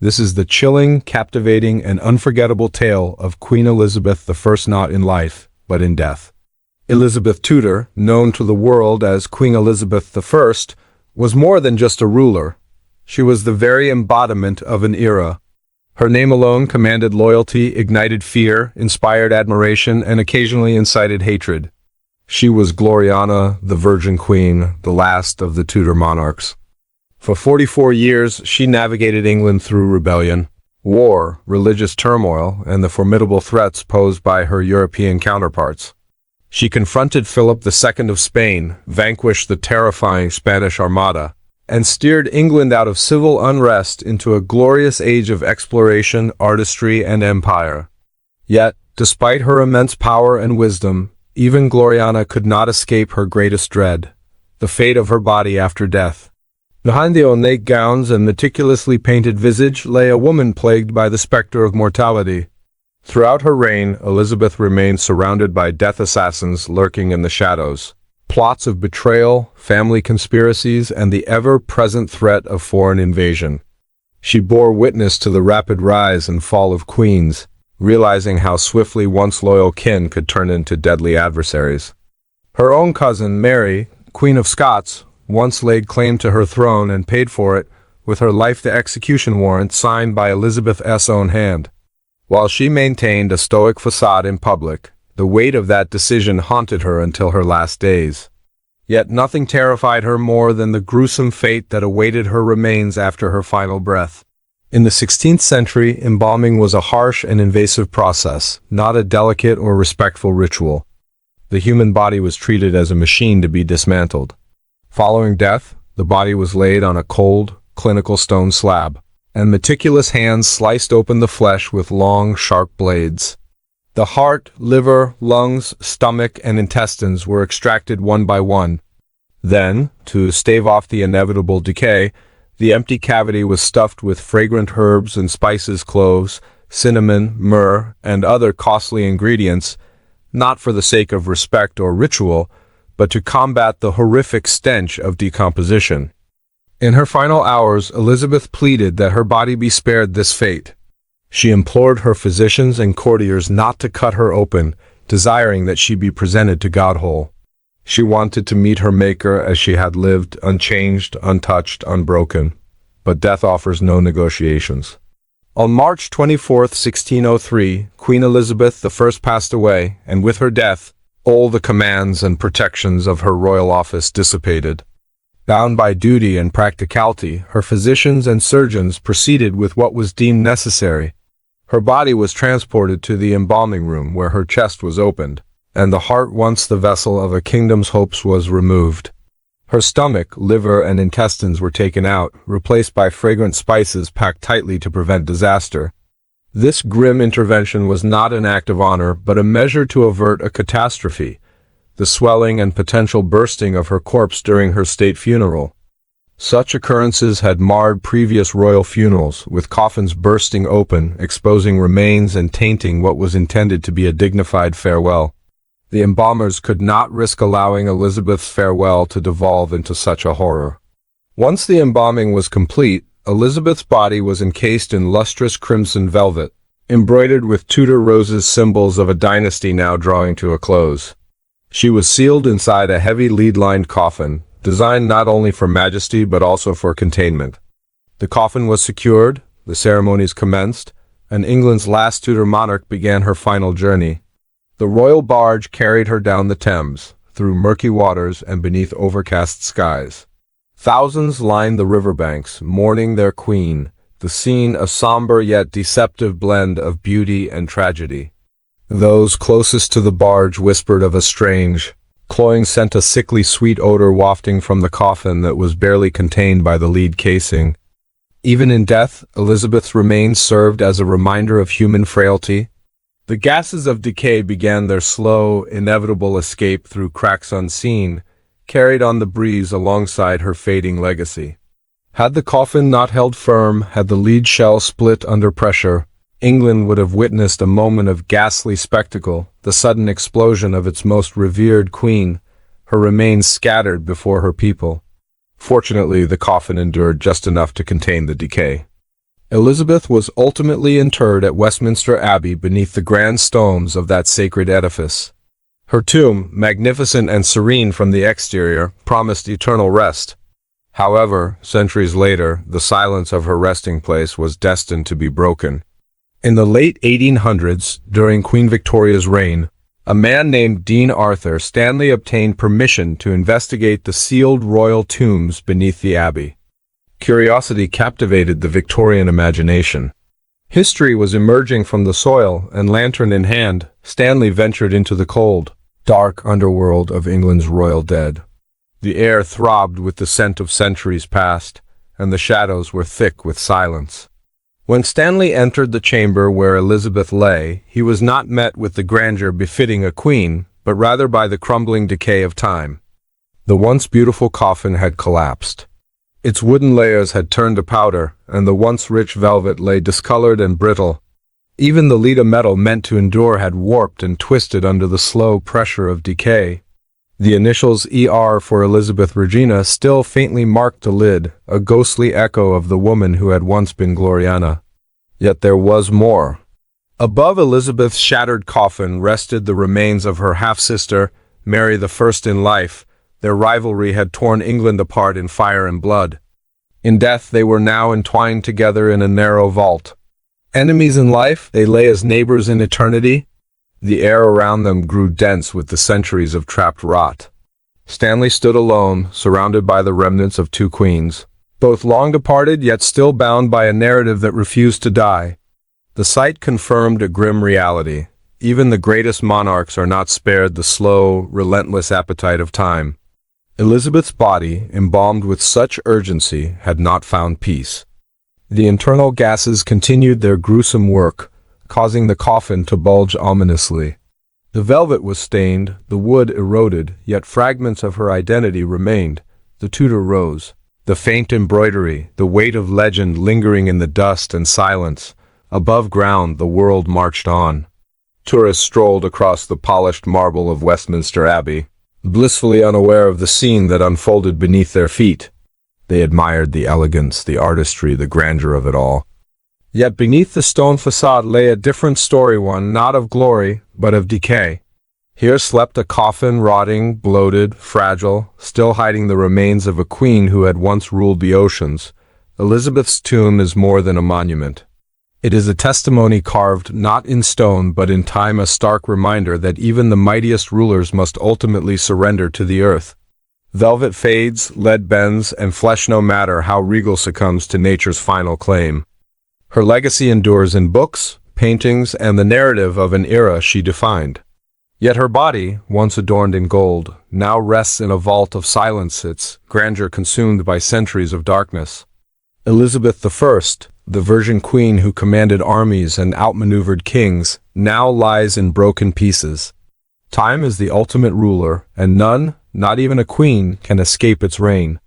This is the chilling, captivating, and unforgettable tale of Queen Elizabeth I, not in life, but in death. Elizabeth Tudor, known to the world as Queen Elizabeth I, was more than just a ruler. She was the very embodiment of an era. Her name alone commanded loyalty, ignited fear, inspired admiration, and occasionally incited hatred. She was Gloriana, the Virgin Queen, the last of the Tudor monarchs. For 44 years, she navigated England through rebellion, war, religious turmoil, and the formidable threats posed by her European counterparts. She confronted Philip II of Spain, vanquished the terrifying Spanish Armada, and steered England out of civil unrest into a glorious age of exploration, artistry, and empire. Yet, despite her immense power and wisdom, even Gloriana could not escape her greatest dread, the fate of her body after death. Behind the ornate gowns and meticulously painted visage lay a woman plagued by the specter of mortality. Throughout her reign, Elizabeth remained surrounded by death assassins lurking in the shadows, plots of betrayal, family conspiracies, and the ever-present threat of foreign invasion. She bore witness to the rapid rise and fall of queens, realizing how swiftly once loyal kin could turn into deadly adversaries. Her own cousin, Mary, Queen of Scots, once laid claim to her throne and paid for it with her life-to-execution warrant signed by Elizabeth's own hand. While she maintained a stoic facade in public, the weight of that decision haunted her until her last days. Yet nothing terrified her more than the gruesome fate that awaited her remains after her final breath. In the 16th century, embalming was a harsh and invasive process, not a delicate or respectful ritual. The human body was treated as a machine to be dismantled. Following death, the body was laid on a cold, clinical stone slab, and meticulous hands sliced open the flesh with long, sharp blades. The heart, liver, lungs, stomach, and intestines were extracted one by one. Then, to stave off the inevitable decay, the empty cavity was stuffed with fragrant herbs and spices, cloves, cinnamon, myrrh, and other costly ingredients, not for the sake of respect or ritual, but to combat the horrific stench of decomposition. In her final hours, Elizabeth pleaded that her body be spared this fate. She implored her physicians and courtiers not to cut her open, desiring that she be presented to God whole. She wanted to meet her Maker as she had lived, unchanged, untouched, unbroken. But death offers no negotiations. On March 24, 1603, Queen Elizabeth I passed away, and with her death, all the commands and protections of her royal office dissipated. Bound by duty and practicality, her physicians and surgeons proceeded with what was deemed necessary. Her body was transported to the embalming room where her chest was opened, and the heart, once the vessel of a kingdom's hopes, was removed. Her stomach, liver, and intestines were taken out, replaced by fragrant spices packed tightly to prevent disaster. This grim intervention was not an act of honor, but a measure to avert a catastrophe, the swelling and potential bursting of her corpse during her state funeral. Such occurrences had marred previous royal funerals, with coffins bursting open, exposing remains and tainting what was intended to be a dignified farewell. The embalmers could not risk allowing Elizabeth's farewell to devolve into such a horror. Once the embalming was complete, Elizabeth's body was encased in lustrous crimson velvet, embroidered with Tudor roses, symbols of a dynasty now drawing to a close. She was sealed inside a heavy lead-lined coffin, designed not only for majesty but also for containment. The coffin was secured, the ceremonies commenced, and England's last Tudor monarch began her final journey. The royal barge carried her down the Thames, through murky waters and beneath overcast skies. Thousands lined the riverbanks, mourning their queen, the scene a somber yet deceptive blend of beauty and tragedy. Those closest to the barge whispered of a strange, cloying scent, a sickly sweet odor wafting from the coffin that was barely contained by the lead casing. Even in death, Elizabeth's remains served as a reminder of human frailty. The gases of decay began their slow, inevitable escape through cracks unseen, carried on the breeze alongside her fading legacy. Had the coffin not held firm, had the lead shell split under pressure, England would have witnessed a moment of ghastly spectacle, the sudden explosion of its most revered queen, her remains scattered before her people. Fortunately, the coffin endured just enough to contain the decay. Elizabeth was ultimately interred at Westminster Abbey beneath the grand stones of that sacred edifice. Her tomb, magnificent and serene from the exterior, promised eternal rest. However, centuries later, the silence of her resting place was destined to be broken. In the late 1800s, during Queen Victoria's reign, a man named Dean Arthur Stanley obtained permission to investigate the sealed royal tombs beneath the abbey. Curiosity captivated the Victorian imagination. History was emerging from the soil, and lantern in hand, Stanley ventured into the cold, dark underworld of England's royal dead. The air throbbed with the scent of centuries past, and the shadows were thick with silence. When Stanley entered the chamber where Elizabeth lay, he was not met with the grandeur befitting a queen, but rather by the crumbling decay of time. The once beautiful coffin had collapsed. Its wooden layers had turned to powder, and the once rich velvet lay discolored and brittle. Even the lead of metal meant to endure had warped and twisted under the slow pressure of decay. The initials ER for Elizabeth Regina still faintly marked the lid, a ghostly echo of the woman who had once been Gloriana. Yet there was more. Above Elizabeth's shattered coffin rested the remains of her half-sister, Mary the First in life. Their rivalry had torn England apart in fire and blood. In death they were now entwined together in a narrow vault. Enemies in life, they lay as neighbors in eternity. The air around them grew dense with the centuries of trapped rot. Stanley stood alone, surrounded by the remnants of two queens, both long departed yet still bound by a narrative that refused to die. The sight confirmed a grim reality. Even the greatest monarchs are not spared the slow, relentless appetite of time. Elizabeth's body, embalmed with such urgency, had not found peace. The internal gases continued their gruesome work, causing the coffin to bulge ominously. The velvet was stained, the wood eroded, yet fragments of her identity remained. The Tudor rose. The faint embroidery, the weight of legend lingering in the dust and silence. Above ground, the world marched on. Tourists strolled across the polished marble of Westminster Abbey, blissfully unaware of the scene that unfolded beneath their feet. They admired the elegance, the artistry, the grandeur of it all. Yet beneath the stone facade lay a different story, one not of glory, but of decay. Here slept a coffin, rotting, bloated, fragile, still hiding the remains of a queen who had once ruled the oceans. Elizabeth's tomb is more than a monument. It is a testimony carved not in stone but in time, a stark reminder that even the mightiest rulers must ultimately surrender to the earth. Velvet fades, lead bends, and flesh, no matter how regal, succumbs to nature's final claim. Her legacy endures in books, paintings, and the narrative of an era she defined. Yet her body, once adorned in gold, now rests in a vault of silence, its grandeur consumed by centuries of darkness. Elizabeth I, the Virgin Queen who commanded armies and outmaneuvered kings, now lies in broken pieces. Time is the ultimate ruler, and none, not even a queen, can escape its reign.